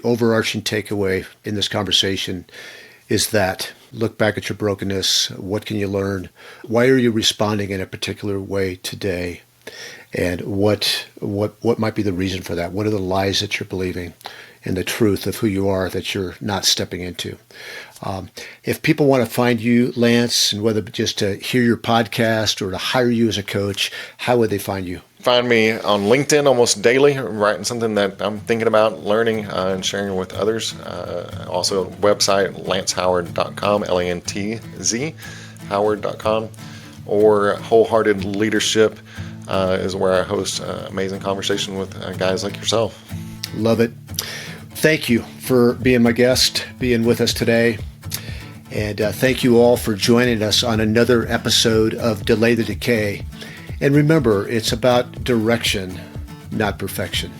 overarching takeaway in this conversation is that look back at your brokenness. What can you learn? Why are you responding in a particular way today? And what might be the reason for that? What are the lies that you're believing and the truth of who you are that you're not stepping into? If people want to find you, Lantz, and whether just to hear your podcast or to hire you as a coach, how would they find you? Find me on LinkedIn almost daily, writing something that I'm thinking about learning and sharing with others. Also, website, lantzhoward.com, LANTZ, howard.com, or Wholehearted Leadership is where I host amazing conversation with guys like yourself. Love it. Thank you for being my guest, being with us today. And thank you all for joining us on another episode of Delay the Decay. And remember, it's about direction, not perfection.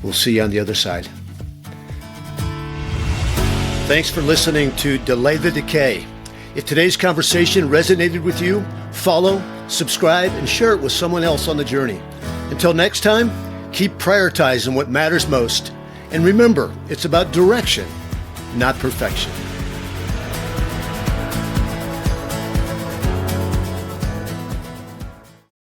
We'll see you on the other side. Thanks for listening to Delay the Decay. If today's conversation resonated with you, follow, subscribe, and share it with someone else on the journey. Until next time, keep prioritizing what matters most. And remember, it's about direction, not perfection.